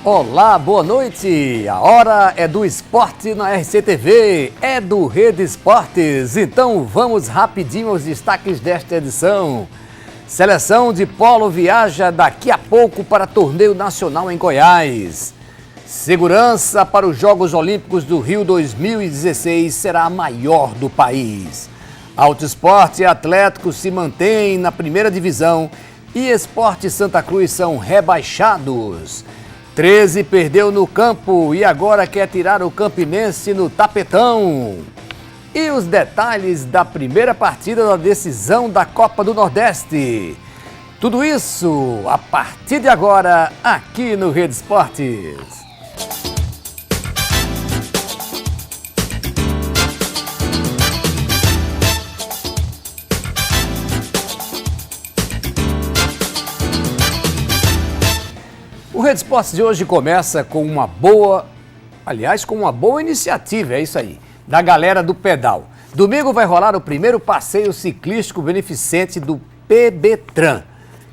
Olá, boa noite! A hora é do esporte na RCTV, é do Rede Esportes. Então vamos rapidinho aos destaques desta edição. Seleção de polo viaja daqui a pouco para torneio nacional em Goiás. Segurança para os Jogos Olímpicos do Rio 2016 será a maior do país. Alto Esporte e Atlético se mantêm na primeira divisão e Esporte Santa Cruz são rebaixados. 13 perdeu no campo e agora quer tirar o Campinense no tapetão. E os detalhes da primeira partida da decisão da Copa do Nordeste. Tudo isso a partir de agora aqui no Rede Esportes. O Rede Esportes de hoje começa com uma boa iniciativa, é isso aí, da galera do pedal. Domingo vai rolar o primeiro passeio ciclístico beneficente do PBTran.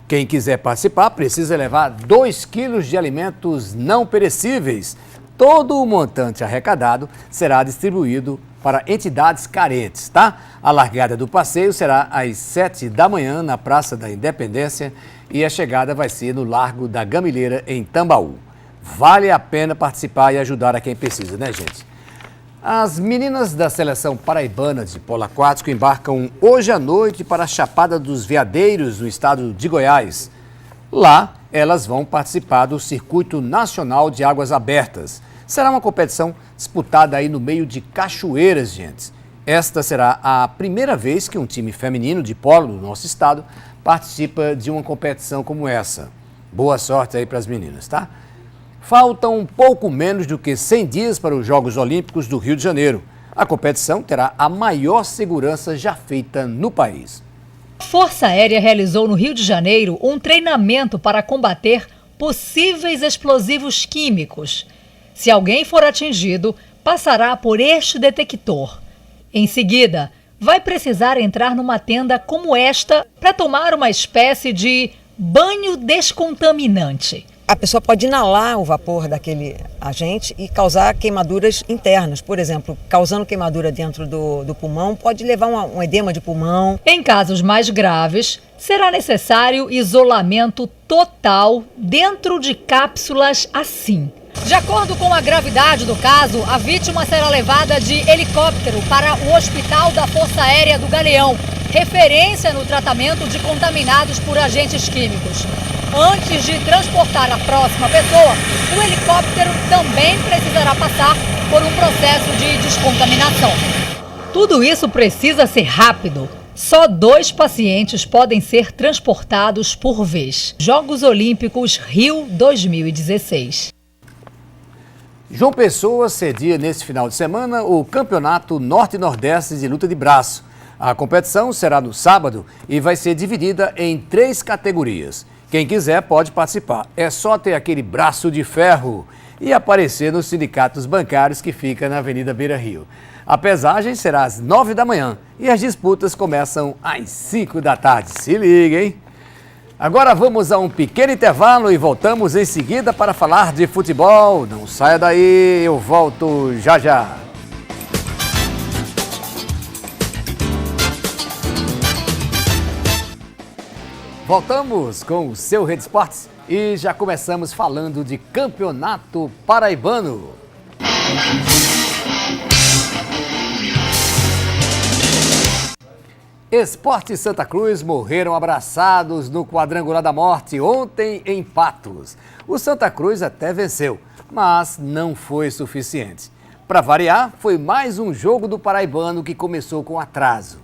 Quem quiser participar precisa levar 2 quilos de alimentos não perecíveis. Todo o montante arrecadado será distribuído para entidades carentes, tá? A largada do passeio será às 7 da manhã na Praça da Independência e a chegada vai ser no Largo da Gamileira, em Tambaú. Vale a pena participar e ajudar a quem precisa, né, gente? As meninas da seleção paraibana de polo aquático embarcam hoje à noite para a Chapada dos Veadeiros, no estado de Goiás. Lá, elas vão participar do Circuito Nacional de Águas Abertas. Será uma competição disputada aí no meio de cachoeiras, gente. Esta será a primeira vez que um time feminino de polo do nosso estado participa de uma competição como essa. Boa sorte aí para as meninas, tá? Faltam um pouco menos do que 100 dias para os Jogos Olímpicos do Rio de Janeiro. A competição terá a maior segurança já feita no país. A Força Aérea realizou no Rio de Janeiro um treinamento para combater possíveis explosivos químicos. Se alguém for atingido, passará por este detector. Em seguida, vai precisar entrar numa tenda como esta para tomar uma espécie de banho descontaminante. A pessoa pode inalar o vapor daquele agente e causar queimaduras internas. Por exemplo, causando queimadura dentro do pulmão, pode levar um edema de pulmão. Em casos mais graves, será necessário isolamento total dentro de cápsulas assim. De acordo com a gravidade do caso, a vítima será levada de helicóptero para o Hospital da Força Aérea do Galeão, referência no tratamento de contaminados por agentes químicos. Antes de transportar a próxima pessoa, o helicóptero também precisará passar por um processo de descontaminação. Tudo isso precisa ser rápido. Só 2 pacientes podem ser transportados por vez. Jogos Olímpicos Rio 2016. João Pessoa cedia nesse final de semana o Campeonato Norte e Nordeste de Luta de Braço. A competição será no sábado e vai ser dividida em 3 categorias. Quem quiser pode participar. É só ter aquele braço de ferro e aparecer nos sindicatos bancários que fica na Avenida Beira Rio. A pesagem será às 9 da manhã e as disputas começam às 5 da tarde. Se liga, hein? Agora vamos a um pequeno intervalo e voltamos em seguida para falar de futebol. Não saia daí, eu volto já já. Voltamos com o seu Rede Esportes e já começamos falando de Campeonato Paraibano. Esporte e Santa Cruz morreram abraçados no Quadrangular da Morte ontem em Patos. O Santa Cruz até venceu, mas não foi suficiente. Para variar, foi mais um jogo do Paraibano que começou com atraso.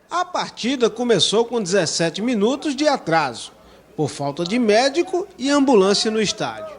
A partida começou com 17 minutos de atraso, por falta de médico e ambulância no estádio.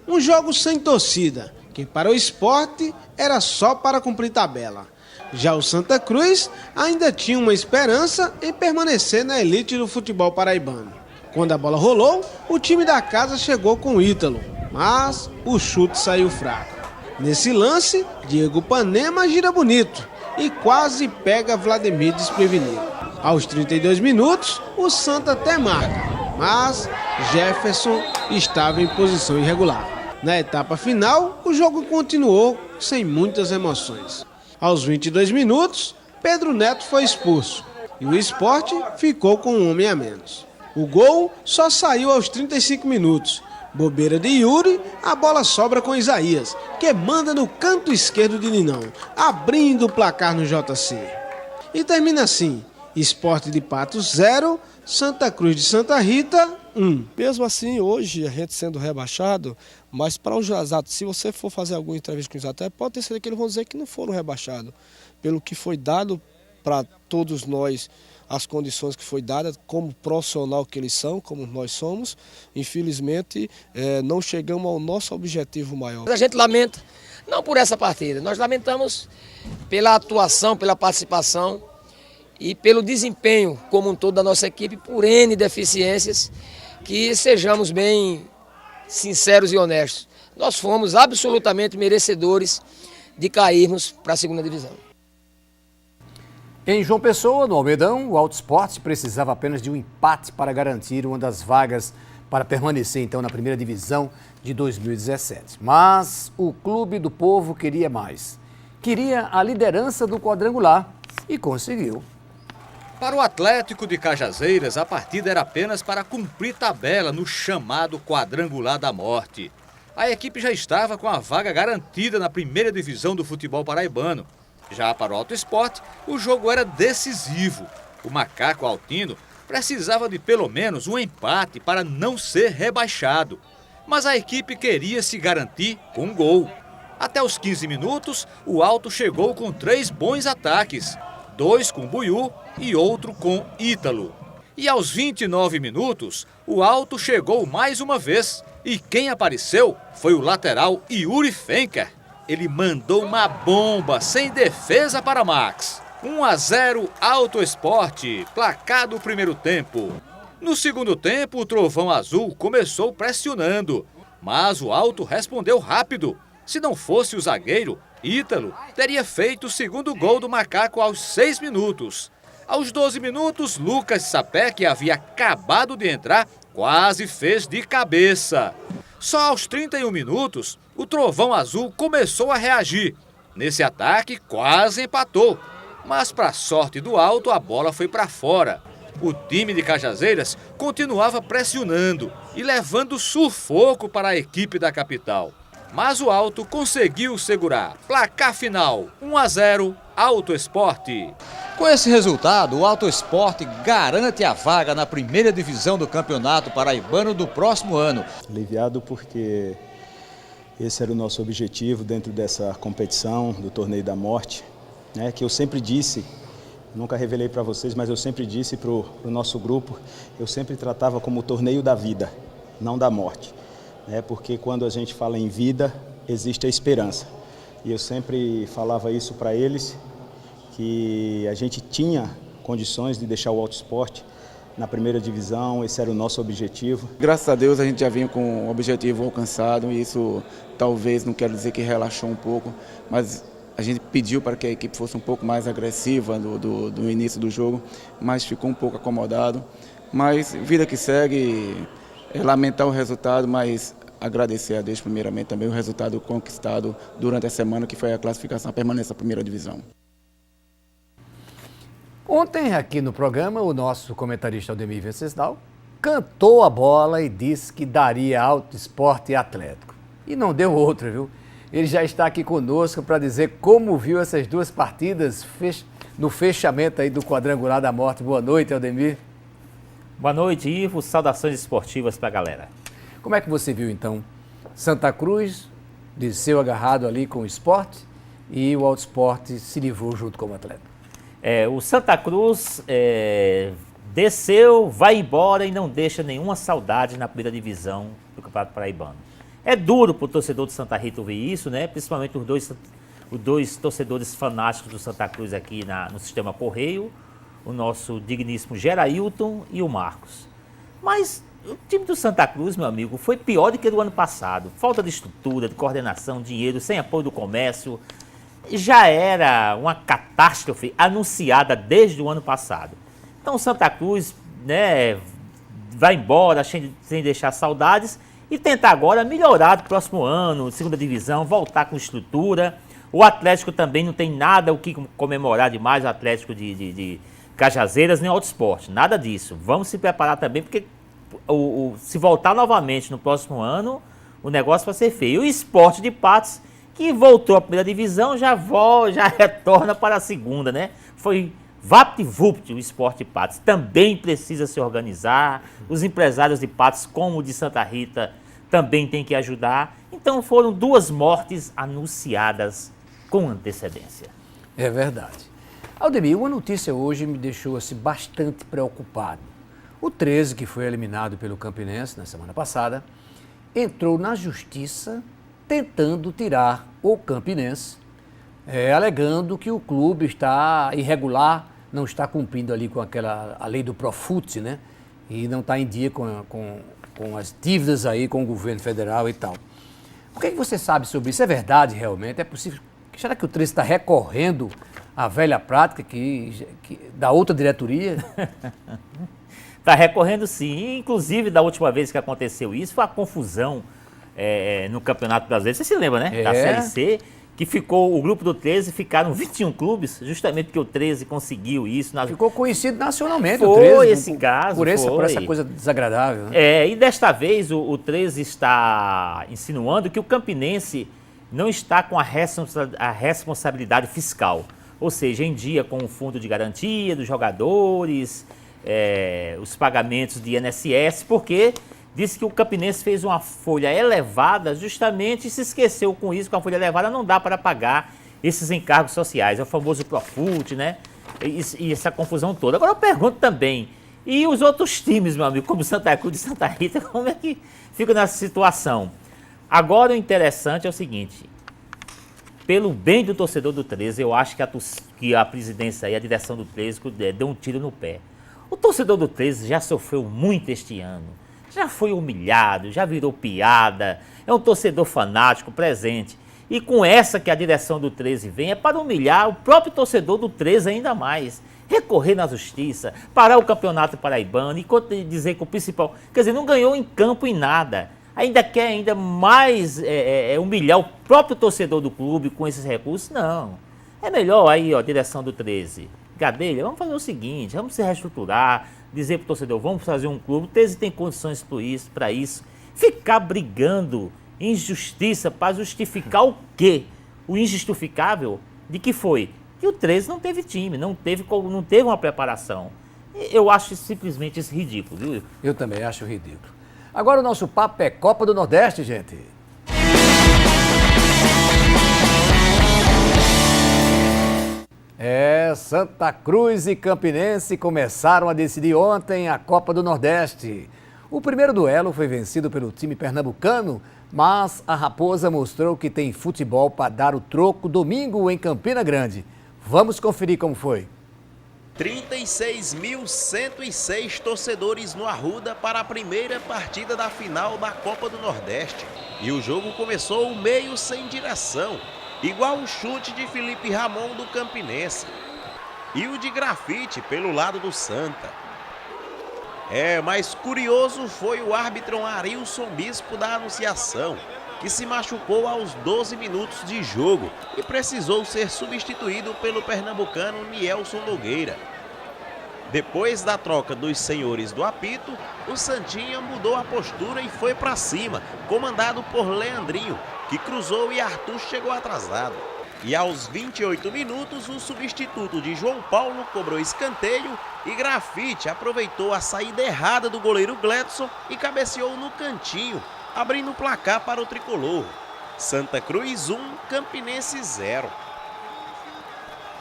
Um jogo sem torcida, que para o esporte era só para cumprir tabela. Já o Santa Cruz ainda tinha uma esperança em permanecer na elite do futebol paraibano. Quando a bola rolou, o time da casa chegou com o Ítalo, mas o chute saiu fraco. Nesse lance, Diego Panema gira bonito e quase pega Vladimir desprevenido. Aos 32 minutos, o Santa até marca, mas Jefferson estava em posição irregular. Na etapa final, o jogo continuou sem muitas emoções. Aos 22 minutos, Pedro Neto foi expulso e o Sport ficou com um homem a menos. O gol só saiu aos 35 minutos. Bobeira de Yuri, a bola sobra com Isaías, que manda no canto esquerdo de Ninão, abrindo o placar no JC. E termina assim, Sport de Patos 0, Santa Cruz de Santa Rita 1. Mesmo assim, hoje, a gente sendo rebaixado, mas para os atos, se você for fazer alguma entrevista com os atletas, pode ter certeza que eles vão dizer que não foram rebaixados. Pelo que foi dado para todos nós, as condições que foi dada, como profissional que eles são, como nós somos, infelizmente não chegamos ao nosso objetivo maior. A gente lamenta, não por essa partida, nós lamentamos pela atuação, pela participação e pelo desempenho como um todo da nossa equipe, por N deficiências, que sejamos bem sinceros e honestos. Nós fomos absolutamente merecedores de cairmos para a segunda divisão. Em João Pessoa, no Almedão, o Alto Esporte precisava apenas de um empate para garantir uma das vagas para permanecer, então, na primeira divisão de 2017. Mas o Clube do Povo queria mais. Queria a liderança do quadrangular e conseguiu. Para o Atlético de Cajazeiras, a partida era apenas para cumprir tabela no chamado quadrangular da morte. A equipe já estava com a vaga garantida na primeira divisão do futebol paraibano. Já para o Alto Esporte, o jogo era decisivo. O Macaco Altino precisava de pelo menos um empate para não ser rebaixado. Mas a equipe queria se garantir com um gol. Até os 15 minutos, o Alto chegou com 3 bons ataques. 2 com Buiú e outro com Ítalo. E aos 29 minutos, o Alto chegou mais uma vez. E quem apareceu foi o lateral Yuri Fenker. Ele mandou uma bomba sem defesa para Max. 1-0 Alto Esporte, placar do primeiro tempo. No segundo tempo, o Trovão Azul começou pressionando, mas o Alto respondeu rápido. Se não fosse o zagueiro, Ítalo teria feito o segundo gol do Macaco aos 6 minutos. Aos 12 minutos, Lucas Sapé, que havia acabado de entrar, quase fez de cabeça. Só aos 31 minutos, o Trovão Azul começou a reagir. Nesse ataque, quase empatou. Mas, para a sorte do Alto, a bola foi para fora. O time de Cajazeiras continuava pressionando e levando sufoco para a equipe da capital. Mas o Alto conseguiu segurar. Placar final, 1-0, Alto Esporte. Com esse resultado, o Alto Esporte garante a vaga na primeira divisão do Campeonato Paraibano do próximo ano. Aliviado porque esse era o nosso objetivo dentro dessa competição do Torneio da Morte, né, que eu sempre disse, nunca revelei para vocês, mas eu sempre disse para o nosso grupo, eu sempre tratava como o torneio da vida, não da morte. Porque quando a gente fala em vida, existe a esperança. E eu sempre falava isso para eles, que a gente tinha condições de deixar o Alto Esporte na primeira divisão, esse era o nosso objetivo. Graças a Deus a gente já vinha com o objetivo alcançado e isso talvez não quer dizer que relaxou um pouco, mas a gente pediu para que a equipe fosse um pouco mais agressiva do início do jogo, mas ficou um pouco acomodado. Mas vida que segue, lamentar o resultado, mas agradecer a Deus primeiramente também o resultado conquistado durante a semana, que foi a classificação, a permanência na primeira divisão. Ontem, aqui no programa, o nosso comentarista Aldemir Venceslau cantou a bola e disse que daria Alto Esporte e Atlético. E não deu outra, viu? Ele já está aqui conosco para dizer como viu essas duas partidas no fechamento aí do Quadrangular da Morte. Boa noite, Aldemir. Boa noite, Ivo. Saudações esportivas para a galera. Como é que você viu, então, Santa Cruz desceu agarrado ali com o Sport e o Alto Esporte se livrou junto com o Atlético? O Santa Cruz desceu, vai embora e não deixa nenhuma saudade na primeira divisão do Campeonato Paraibano. É duro para o torcedor de Santa Rita ouvir isso, né? Principalmente os dois torcedores fanáticos do Santa Cruz aqui no Sistema Correio, o nosso digníssimo Gerailton e o Marcos. Mas o time do Santa Cruz, meu amigo, foi pior do que do ano passado. Falta de estrutura, de coordenação, dinheiro, sem apoio do comércio. Já era uma catástrofe anunciada desde o ano passado. Então o Santa Cruz, né, vai embora sem deixar saudades e tentar agora melhorar no próximo ano, segunda divisão, voltar com estrutura. O Atlético também não tem nada o que comemorar demais, o Atlético de Cajazeiras, nem o Alto Esporte, nada disso. Vamos se preparar também, porque se voltar novamente no próximo ano, o negócio vai ser feio. E o Sport de Patos, que voltou à primeira divisão, já retorna para a segunda, né? Foi vapt-vupt o Sport de Patos. Também precisa se organizar. Os empresários de Patos, como o de Santa Rita, também tem que ajudar. Então foram 2 mortes anunciadas com antecedência. É verdade. Aldemir, uma notícia hoje me deixou assim, bastante preocupado. O 13, que foi eliminado pelo Campinense na semana passada, entrou na justiça tentando tirar o Campinense, alegando que o clube está irregular, não está cumprindo ali com a lei do Profut, né? E não está em dia com as dívidas aí com o governo federal e tal. O que é que você sabe sobre isso? É verdade realmente? É possível? Será que o 13 está recorrendo à velha prática da outra diretoria? Está recorrendo sim, inclusive da última vez que aconteceu isso, foi a confusão no Campeonato Brasileiro, você se lembra, né? Da Série C, que ficou, o grupo do 13 ficaram 21 clubes, justamente porque o 13 conseguiu isso. Ficou conhecido nacionalmente foi o 13. Foi esse caso, por essa coisa desagradável, né? E desta vez o 13 está insinuando que o Campinense não está com a responsabilidade fiscal, ou seja, em dia com o fundo de garantia dos jogadores, os pagamentos de INSS, porque disse que o Campinense fez uma folha elevada justamente e se esqueceu com isso, com a folha elevada não dá para pagar esses encargos sociais, é o famoso Profut, né? E essa confusão toda. Agora eu pergunto também, e os outros times, meu amigo, como Santa Cruz e Santa Rita, como é que fica nessa situação? Agora o interessante é o seguinte, pelo bem do torcedor do 13, eu acho que a presidência e a direção do 13 deu um tiro no pé. O torcedor do 13 já sofreu muito este ano, já foi humilhado, já virou piada, é um torcedor fanático presente. E com essa que a direção do 13 vem, é para humilhar o próprio torcedor do 13 ainda mais. Recorrer na justiça, parar o campeonato paraibano e dizer que o principal... Quer dizer, não ganhou em campo em nada. Ainda quer ainda mais humilhar o próprio torcedor do clube com esses recursos? Não. É melhor aí, ó, direção do 13. Gadelha, vamos fazer o seguinte, vamos se reestruturar, dizer para o torcedor, vamos fazer um clube, o 13 tem condições para isso. Ficar brigando em justiça para justificar o quê? O injustificável de que foi? Que o 13 não teve time, não teve uma preparação. Eu acho simplesmente isso ridículo, viu? Eu também acho ridículo. Agora o nosso papo é Copa do Nordeste, gente. Santa Cruz e Campinense começaram a decidir ontem a Copa do Nordeste. O primeiro duelo foi vencido pelo time pernambucano, mas a Raposa mostrou que tem futebol para dar o troco domingo em Campina Grande. Vamos conferir como foi. 36.106 torcedores no Arruda para a primeira partida da final da Copa do Nordeste. E o jogo começou meio sem direção, igual o chute de Felipe Ramon do Campinense e o de Grafite pelo lado do Santa. Mas curioso foi o árbitro Arilson Bispo da Anunciação, que se machucou aos 12 minutos de jogo e precisou ser substituído pelo pernambucano Nielson Nogueira. Depois da troca dos senhores do apito, o Santinha mudou a postura e foi para cima, comandado por Leandrinho, que cruzou e Arthur chegou atrasado. E aos 28 minutos, o substituto de João Paulo cobrou escanteio e Grafite aproveitou a saída errada do goleiro Gledson e cabeceou no cantinho, abrindo o placar para o tricolor. Santa Cruz 1, Campinense 0.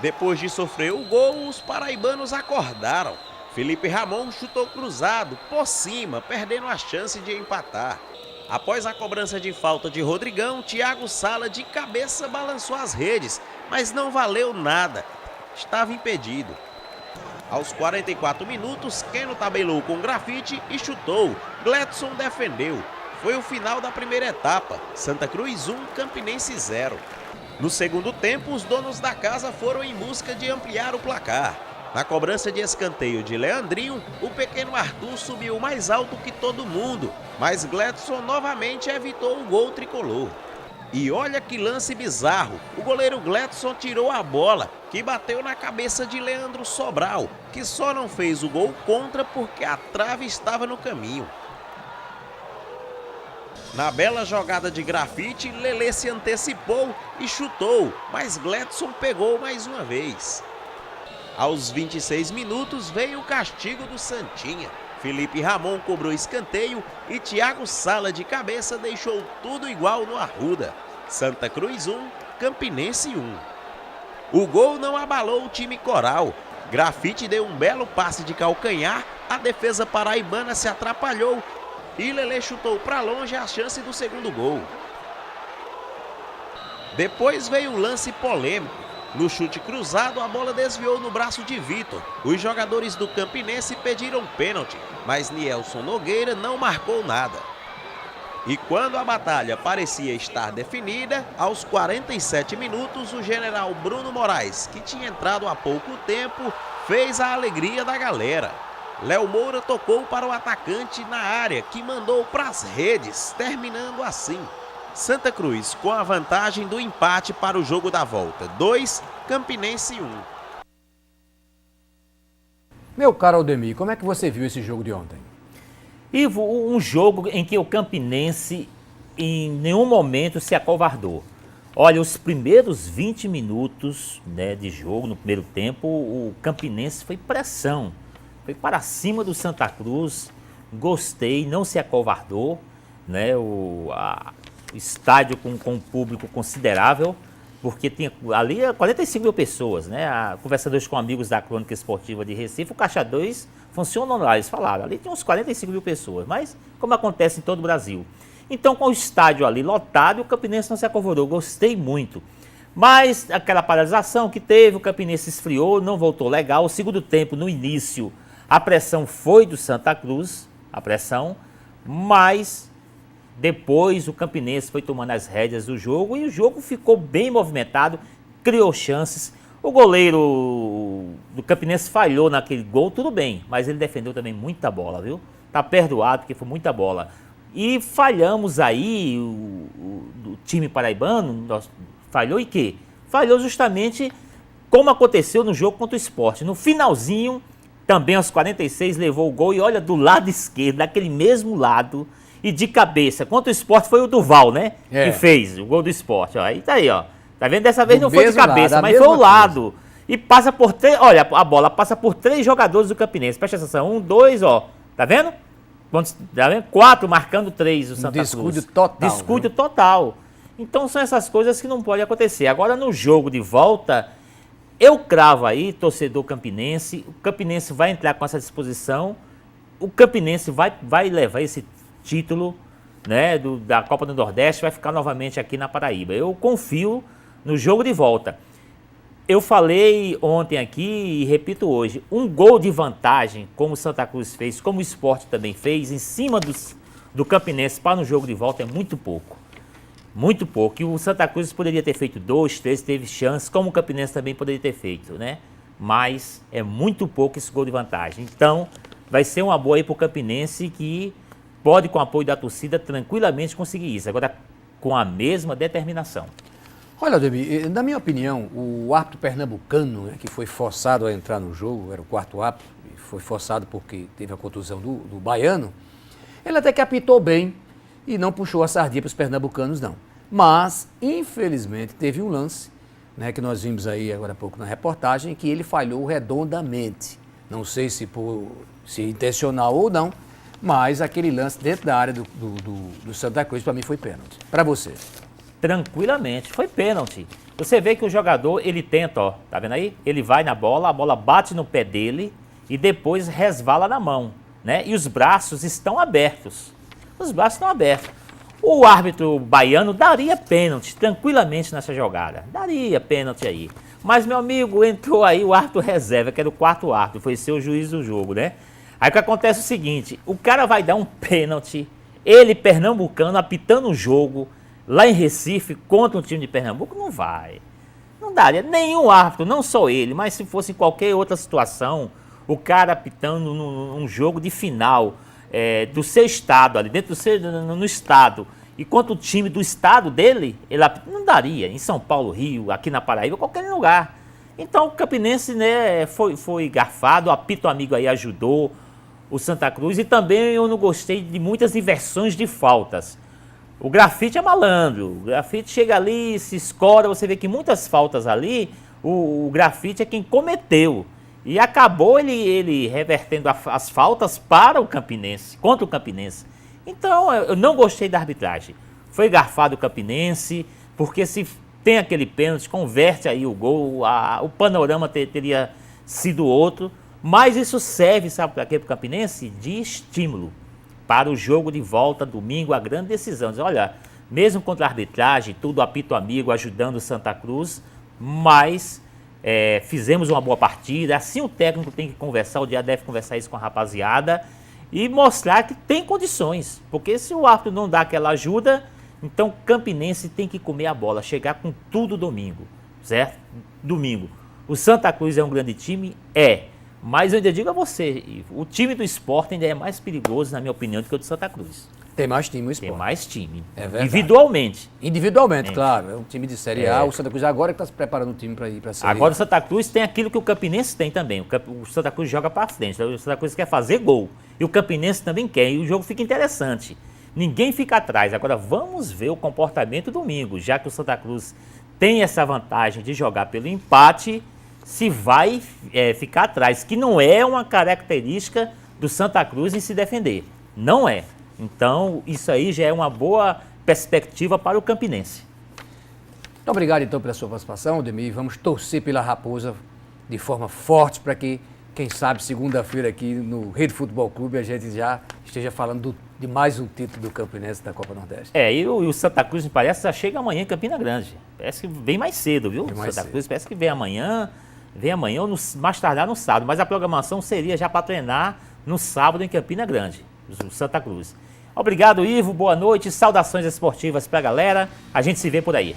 Depois de sofrer o gol, os paraibanos acordaram. Felipe Ramon chutou cruzado, por cima, perdendo a chance de empatar. Após a cobrança de falta de Rodrigão, Thiago Sala de cabeça balançou as redes, mas não valeu nada. Estava impedido. Aos 44 minutos, Keno tabelou com Grafite e chutou. Gledson defendeu. Foi o final da primeira etapa. Santa Cruz 1, Campinense 0. No segundo tempo, os donos da casa foram em busca de ampliar o placar. Na cobrança de escanteio de Leandrinho, o pequeno Arthur subiu mais alto que todo mundo, mas Gledson novamente evitou o gol tricolor. E olha que lance bizarro, o goleiro Gledson tirou a bola, que bateu na cabeça de Leandro Sobral, que só não fez o gol contra porque a trave estava no caminho. Na bela jogada de grafite, Lelê se antecipou e chutou, mas Gledson pegou mais uma vez. Aos 26 minutos veio o castigo do Santinha. Felipe Ramon cobrou escanteio e Thiago Sala de cabeça deixou tudo igual no Arruda. Santa Cruz 1, Campinense 1. O gol não abalou o time coral. Grafite deu um belo passe de calcanhar, a defesa paraibana se atrapalhou e Lelê chutou para longe a chance do segundo gol. Depois veio um lance polêmico. No chute cruzado, a bola desviou no braço de Vitor. Os jogadores do Campinense pediram pênalti, mas Nielson Nogueira não marcou nada. E quando a batalha parecia estar definida, aos 47 minutos, o general Bruno Moraes, que tinha entrado há pouco tempo, fez a alegria da galera. Léo Moura tocou para o atacante na área, que mandou para as redes, terminando assim. Santa Cruz com a vantagem do empate para o jogo da volta. 2, Campinense 1. Meu caro Aldemir, como é que você viu esse jogo de ontem? Ivo, um jogo em que o Campinense em nenhum momento se acovardou. Olha, os primeiros 20 minutos, né, de jogo, no primeiro tempo, o Campinense foi pressão. Foi para cima do Santa Cruz, gostei, não se acovardou, né, o estádio com um público considerável, porque tinha ali 45 mil pessoas, né? Conversadores com amigos da Crônica Esportiva de Recife, o Caixa 2 funcionou lá, eles falaram, ali tinha uns 45 mil pessoas, mas como acontece em todo o Brasil. Então, com o estádio ali lotado, o Campinense não se acovardou, gostei muito. Mas aquela paralisação que teve, o Campinense esfriou, não voltou legal. O segundo tempo, no início, a pressão foi do Santa Cruz, a pressão, mas depois o Campinense foi tomando as rédeas do jogo e o jogo ficou bem movimentado, criou chances. O goleiro do Campinense falhou naquele gol, tudo bem, mas ele defendeu também muita bola, viu? Tá perdoado porque foi muita bola. E falhamos aí, o time paraibano, falhou em quê? Falhou justamente como aconteceu no jogo contra o Sport. No finalzinho, também aos 46, levou o gol e olha do lado esquerdo, daquele mesmo lado, e de cabeça. Contra o Sport foi o Duval, né? Que fez o gol do Sport. Ó. Aí tá aí, ó. Tá vendo? Dessa vez não foi de cabeça, mas foi o lado. E passa por três, olha, a bola passa por 3 jogadores do Campinense. Presta atenção, 1, 2, ó. Tá vendo? Tá vendo? 4 marcando 3 o Santa Cruz. Descuido total. Descuido total. Então são essas coisas que não podem acontecer. Agora no jogo de volta, eu cravo aí, torcedor campinense, o Campinense vai entrar com essa disposição, o Campinense vai levar esse título, né, da Copa do Nordeste, vai ficar novamente aqui na Paraíba. Eu confio no jogo de volta. Eu falei ontem aqui e repito hoje, um gol de vantagem, como o Santa Cruz fez, como o Sport também fez, em cima do Campinense para no jogo de volta é muito pouco. Muito pouco. E o Santa Cruz poderia ter feito 2, 3, teve chance, como o Campinense também poderia ter feito, né? Mas é muito pouco esse gol de vantagem. Então, vai ser uma boa aí para o Campinense que pode, com o apoio da torcida, tranquilamente conseguir isso. Agora, com a mesma determinação. Olha, Aldemir, na minha opinião, o árbitro pernambucano, né, que foi forçado a entrar no jogo, era o 4º árbitro, e foi forçado porque teve a contusão do baiano, ele até que apitou bem e não puxou a sardinha para os pernambucanos, não. Mas, infelizmente, teve um lance, né, que nós vimos aí agora há pouco na reportagem, que ele falhou redondamente. Não sei se intencional ou não, mas aquele lance dentro da área do Santa Cruz, para mim, foi pênalti. Para você? Tranquilamente, foi pênalti. Você vê que o jogador, ele tenta, ó, tá vendo aí? Ele vai na bola, a bola bate no pé dele e depois resvala na mão, né? E os braços estão abertos. Os braços estão abertos. O árbitro baiano daria pênalti tranquilamente nessa jogada. Daria pênalti aí. Mas, meu amigo, entrou aí o árbitro reserva, que era o 4º árbitro, foi ser o juiz do jogo, né? Aí o que acontece é o seguinte, o cara vai dar um pênalti, ele, pernambucano, apitando o jogo, lá em Recife, contra um time de Pernambuco, não vai. Não daria. Nenhum árbitro, não só ele, mas se fosse em qualquer outra situação, o cara apitando num jogo de final do seu estado, ali dentro do seu, no estado, e contra o time do estado dele, ele não daria. Em São Paulo, Rio, aqui na Paraíba, qualquer lugar. Então o Campinense, né, foi garfado, o apito amigo aí ajudou o Santa Cruz, e também eu não gostei de muitas inversões de faltas. O Grafite é malandro, o Grafite chega ali, se escora, você vê que muitas faltas ali, o Grafite é quem cometeu. E acabou ele revertendo as faltas para o Campinense, contra o Campinense. Então eu não gostei da arbitragem. Foi garfado o Campinense, porque se tem aquele pênalti, converte aí o gol, o panorama teria sido outro. Mas isso serve, sabe para quê, para o Campinense? De estímulo para o jogo de volta, domingo, a grande decisão. Diz, olha, mesmo contra a arbitragem, tudo apito amigo, ajudando o Santa Cruz, mas fizemos uma boa partida. Assim o técnico tem que conversar, o dia deve conversar isso com a rapaziada e mostrar que tem condições. Porque se o árbitro não dá aquela ajuda, então o Campinense tem que comer a bola, chegar com tudo domingo, certo? Domingo. O Santa Cruz é um grande time? Mas eu ainda digo a você, o time do Sport ainda é mais perigoso, na minha opinião, do que o do Santa Cruz. Tem mais time o Sport. Tem mais time. É verdade. Individualmente. Individualmente, claro. É um time de Série A. O Santa Cruz agora que está se preparando um time para ir para a Série A. Agora o Santa Cruz tem aquilo que o Campinense tem também. O Santa Cruz joga para frente. O Santa Cruz quer fazer gol. E o Campinense também quer. E o jogo fica interessante. Ninguém fica atrás. Agora vamos ver o comportamento domingo. Já que o Santa Cruz tem essa vantagem de jogar pelo empate, se vai ficar atrás, que não é uma característica do Santa Cruz em se defender. Não é. Então, isso aí já é uma boa perspectiva para o Campinense. Muito obrigado, então, pela sua participação, Ademir. Vamos torcer pela Raposa de forma forte para que, quem sabe, segunda-feira aqui no Rede Futebol Clube a gente já esteja falando de mais um título do Campinense da Copa Nordeste. E o Santa Cruz, me parece, já chega amanhã em Campina Grande. Parece que vem mais cedo, viu? O Santa Cruz parece que vem amanhã ou mais tardar no sábado, mas a programação seria já para treinar no sábado em Campina Grande, o Santa Cruz. Obrigado, Ivo, boa noite, saudações esportivas para a galera, a gente se vê por aí.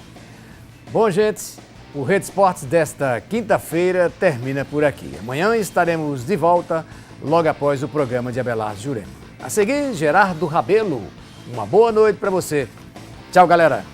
Bom, gente, o Rede Esportes desta quinta-feira termina por aqui. Amanhã estaremos de volta, logo após o programa de Abelardo Jurema. A seguir, Gerardo Rabelo. Uma boa noite para você. Tchau, galera.